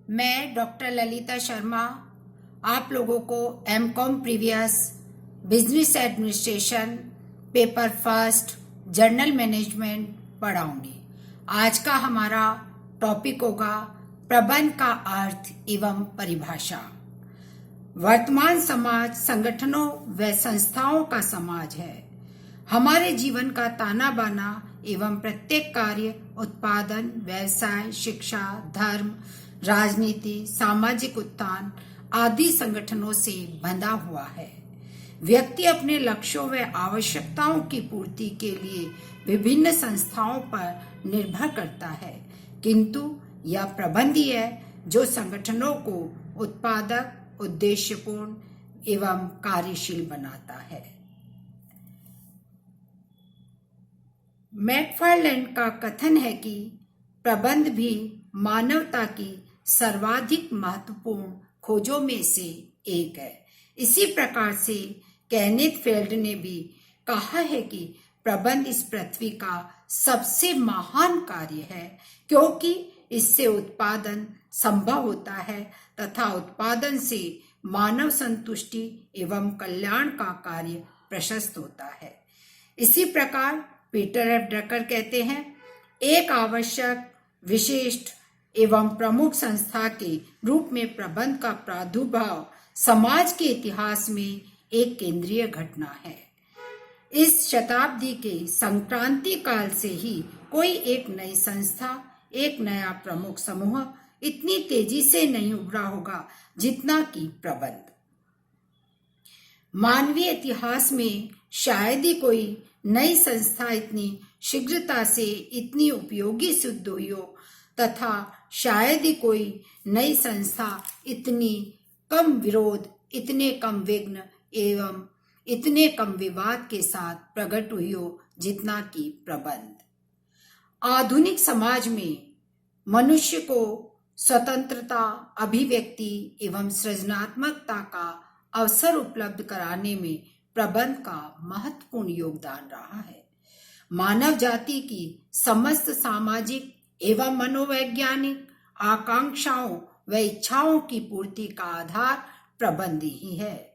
मैं डॉक्टर ललिता शर्मा आप लोगों को M Com previous business administration paper first general management पढ़ाऊंगी। आज का हमारा टॉपिक होगा प्रबंध का अर्थ एवं परिभाषा। वर्तमान समाज संगठनों व संस्थाओं का समाज है। हमारे जीवन का ताना बाना एवं प्रत्येक कार्य उत्पादन, व्यवसाय, शिक्षा, धर्म, राजनीति, सामाजिक उत्थान आदि संगठनों से बंधा हुआ है। व्यक्ति अपने लक्ष्यों व आवश्यकताओं की पूर्ति के लिए विभिन्न संस्थाओं पर निर्भर करता है, किंतु यह प्रबंध ही है जो संगठनों को उत्पादक, उद्देश्यपूर्ण एवं कार्यशील बनाता है। मैकफार्लैंड का कथन है कि प्रबंध भी मानवता की सर्वाधिक महत्वपूर्ण खोजों में से एक है। इसी प्रकार से केनेथ फेल्ड ने भी कहा है कि प्रबंध इस पृथ्वी का सबसे महान कार्य है, क्योंकि इससे उत्पादन संभव होता है तथा उत्पादन से मानव संतुष्टि एवं कल्याण का कार्य प्रशस्त होता है। इसी प्रकार पीटर एफ ड्रकर कहते हैं, एक आवश्यक, विशिष्ट एवं प्रमुख संस्था के रूप में प्रबंध का प्रादुर्भाव समाज के इतिहास में एक केंद्रीय घटना है। इस शताब्दी के संक्रांति काल से ही कोई एक नई संस्था, एक नया प्रमुख समूह इतनी तेजी से नहीं उभरा होगा जितना कि प्रबंध। मानवीय इतिहास में शायद ही कोई नई संस्था इतनी शीघ्रता से इतनी उपयोगी सिद्ध हुई हो तथा शायद ही कोई नई संस्था इतनी कम विरोध, इतने कम विघ्न एवं इतने कम विवाद के साथ प्रकट हुई हो जितना कि प्रबंध। आधुनिक समाज में मनुष्य को स्वतंत्रता, अभिव्यक्ति एवं सृजनात्मकता का अवसर उपलब्ध कराने में प्रबंध का महत्वपूर्ण योगदान रहा है। मानव जाति की समस्त सामाजिक एवं मनोवैज्ञानिक आकांक्षाओं व इच्छाओं की पूर्ति का आधार प्रबंध ही है।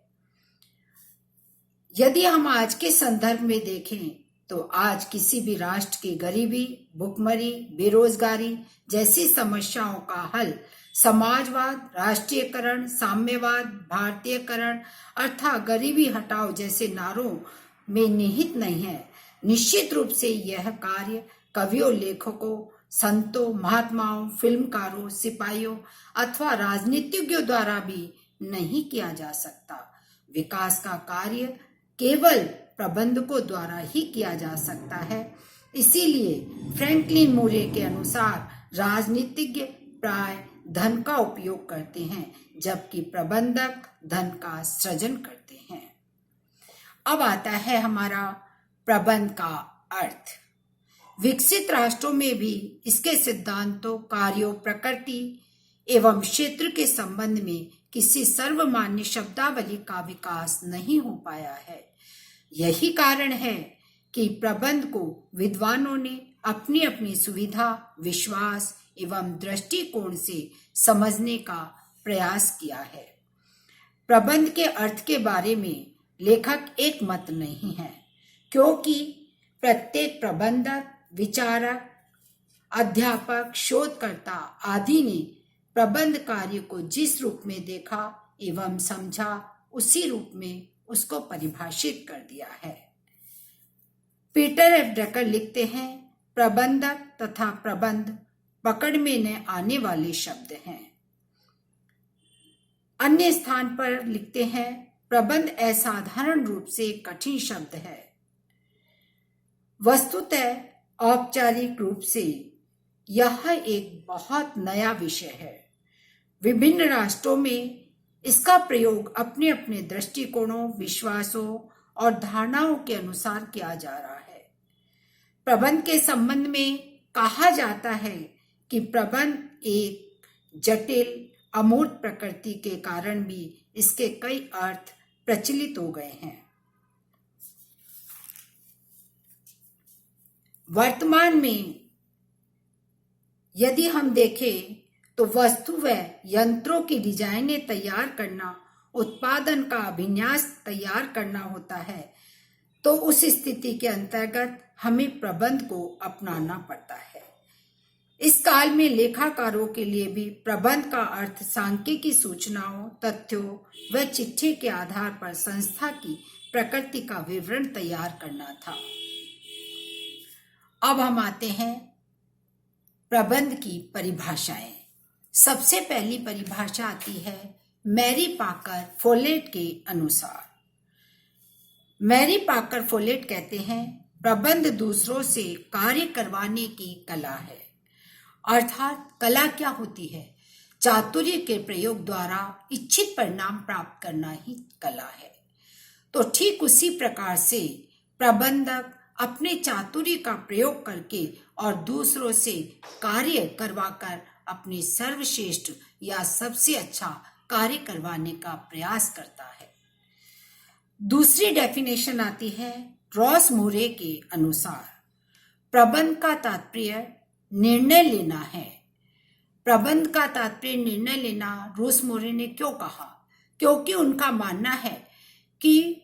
यदि हम आज के संदर्भ में देखें तो आज किसी भी राष्ट्र की गरीबी, भुखमरी, बेरोजगारी जैसी समस्याओं का हल समाजवाद, राष्ट्रीयकरण, साम्यवाद, भारतीयकरण अर्थात गरीबी हटाओ जैसे नारों में निहित नहीं है। निश्चित रूप से यह कार्य कवियों, लेखकों, संतों, महात्माओं, फिल्मकारों, सिपाहियों अथवा राजनीतिज्ञों द्वारा भी नहीं किया जा सकता। विकास का कार्य केवल प्रबंधकों द्वारा ही किया जा सकता है। इसीलिए फ्रैंकलिन मूरे के अनुसार राजनीतिज्ञ प्राय धन का उपयोग करते हैं, जबकि प्रबंधक धन का सृजन करते हैं। अब आता है हमारा प्रबंध का अर्थ। विकसित राष्ट्रों में भी इसके सिद्धांतों, कार्यों, प्रकृति एवं क्षेत्र के संबंध में किसी सर्वमान्य शब्दावली का विकास नहीं हो पाया है। यही कारण है कि प्रबंध को विद्वानों ने अपनी अपनी सुविधा, विश्वास एवं दृष्टिकोण से समझने का प्रयास किया है। प्रबंध के अर्थ के बारे में लेखक एक मत नहीं है, क्योंकि प्रत्येक प्रबंधक, विचारक, अध्यापक, शोधकर्ता आदि ने प्रबंध कार्य को जिस रूप में देखा एवं समझा, उसी रूप में उसको परिभाषित कर दिया है। पीटर एफ ड्रकर लिखते हैं, प्रबंधक तथा प्रबंध पकड़ में न आने वाले शब्द हैं। अन्य स्थान पर लिखते हैं, प्रबंध असाधारण रूप से एक कठिन शब्द है। वस्तुतः औपचारिक रूप से यह एक बहुत नया विषय है। विभिन्न राष्ट्रों में इसका प्रयोग अपने अपने दृष्टिकोणों, विश्वासों और धारणाओं के अनुसार किया जा रहा है। प्रबंध के संबंध में कहा जाता है कि प्रबंध एक जटिल, अमूर्त प्रकृति के कारण भी इसके कई अर्थ प्रचलित हो गए हैं। वर्तमान में यदि हम देखें तो वस्तु व यंत्रों की डिजाइनें तैयार करना, उत्पादन का अभिन्यास तैयार करना होता है, तो उस स्थिति के अंतर्गत हमें प्रबंध को अपनाना पड़ता है। इस काल में लेखाकारों के लिए भी प्रबंध का अर्थ सांख्यिकी सूचनाओं, तथ्यों व चिट्ठी के आधार पर संस्था की प्रकृति का विवरण तैयार करना था। अब हम आते हैं प्रबंध की परिभाषाएं। सबसे पहली परिभाषा आती है मैरी पाकर फोलेट के अनुसार। मैरी पाकर फोलेट कहते हैं, प्रबंध दूसरों से कार्य करवाने की कला है। अर्थात कला क्या होती है? चातुर्य के प्रयोग द्वारा इच्छित परिणाम प्राप्त करना ही कला है। तो ठीक उसी प्रकार से प्रबंधक अपने चातुर्य का प्रयोग करके और दूसरों से कार्य करवाकर अपने सर्वश्रेष्ठ या सबसे अच्छा कार्य करवाने का प्रयास करता है। दूसरी डेफिनेशन आती है रॉस मोरे के अनुसार, प्रबंध का तात्पर्य निर्णय लेना है। प्रबंध का तात्पर्य निर्णय लेना रॉस मोरे ने क्यों कहा? क्योंकि उनका मानना है कि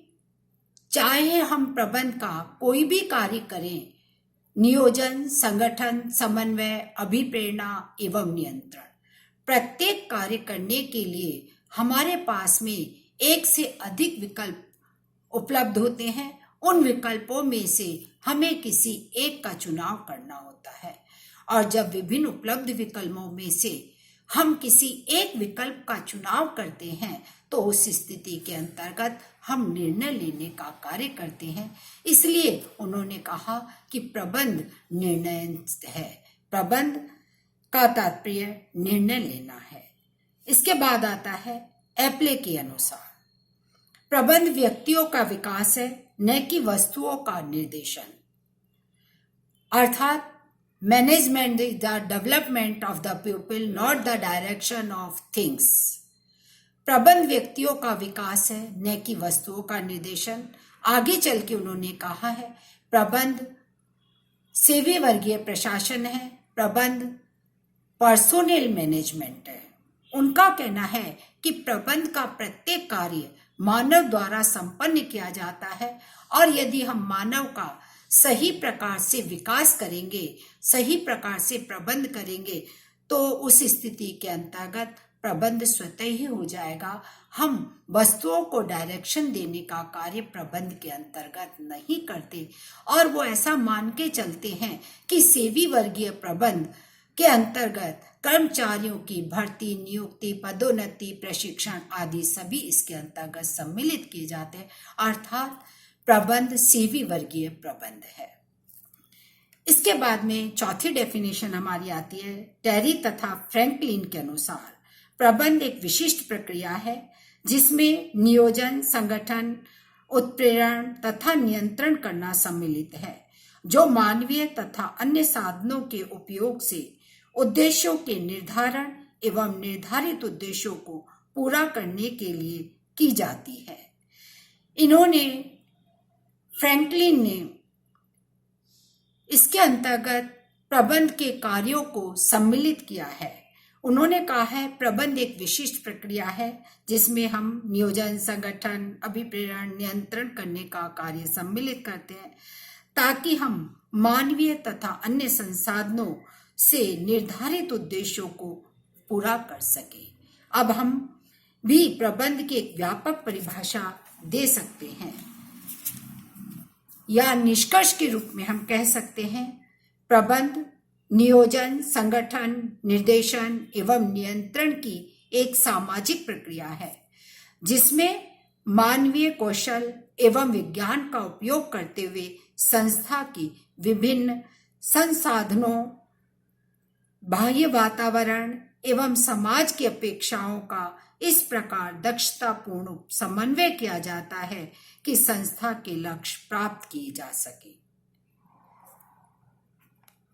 चाहे हम प्रबंध का कोई भी कार्य करें, नियोजन, संगठन, समन्वय, अभिप्रेरणा एवं नियंत्रण, प्रत्येक कार्य करने के लिए हमारे पास में एक से अधिक विकल्प उपलब्ध होते हैं। उन विकल्पों में से हमें किसी एक का चुनाव करना होता है, और जब विभिन्न उपलब्ध विकल्पों में से हम किसी एक विकल्प का चुनाव करते हैं तो उस स्थिति के अंतर्गत हम निर्णय लेने का कार्य करते हैं। इसलिए उन्होंने कहा कि प्रबंध निर्णय है, प्रबंध का तात्पर्य निर्णय लेना है। इसके बाद आता है एप्ले के अनुसार, प्रबंध व्यक्तियों का विकास है, न कि वस्तुओं का निर्देशन। अर्थात management is the development of the people, not the direction of things. प्रबंध व्यक्तियों का विकास है, न कि वस्तुओं का निर्देशन। आगे चल के उन्होंने कहा है प्रबंध सेवी वर्गीय प्रशासन है, प्रबंध पर्सोनेल मैनेजमेंट है। उनका कहना है कि प्रबंध का प्रत्येक कार्य मानव द्वारा संपन्न किया जाता है, और यदि हम मानव का सही प्रकार से विकास करेंगे, सही प्रकार से प्रबंध करेंगे, तो उस स्थिति के अंतर्गत प्रबंध स्वतः ही हो जाएगा। हम वस्तुओं को डायरेक्शन देने का कार्य प्रबंध के अंतर्गत नहीं करते, और वो ऐसा मान के चलते हैं कि सेवी वर्गीय प्रबंध के अंतर्गत कर्मचारियों की भर्ती, नियुक्ति, पदोन्नति, प्रशिक्षण आदि सभी इसके अंतर्गत सम्मिलित किए जाते हैं। अर्थात प्रबंध सेवी वर्गीय प्रबंध है। इसके बाद में चौथी डेफिनेशन हमारी आती है टेरी तथा फ्रैंकलिन के अनुसार, प्रबंध एक विशिष्ट प्रक्रिया है जिसमें नियोजन, संगठन, उत्प्रेरण तथा नियंत्रण करना सम्मिलित है, जो मानवीय तथा अन्य साधनों के उपयोग से उद्देश्यों के निर्धारण एवं निर्धारित उद्देश्यों को पूरा करने के लिए की जाती है। फ्रैंकलिन ने इसके अंतर्गत प्रबंध के कार्यों को सम्मिलित किया है। उन्होंने कहा है प्रबंध एक विशिष्ट प्रक्रिया है जिसमें हम नियोजन, संगठन, अभिप्रेरण, नियंत्रण करने का कार्य सम्मिलित करते हैं, ताकि हम मानवीय तथा अन्य संसाधनों से निर्धारित उद्देश्यों को पूरा कर सके। अब हम भी प्रबंध की एक व्यापक परिभाषा दे सकते हैं, या निष्कर्ष के रूप में हम कह सकते हैं प्रबंध नियोजन, संगठन, निर्देशन एवं नियंत्रण की एक सामाजिक प्रक्रिया है जिसमें मानवीय कौशल एवं विज्ञान का उपयोग करते हुए संस्था की विभिन्न संसाधनों, बाह्य वातावरण एवं समाज की अपेक्षाओं का इस प्रकार दक्षतापूर्ण समन्वय किया जाता है कि संस्था के लक्ष्य प्राप्त किए जा सके।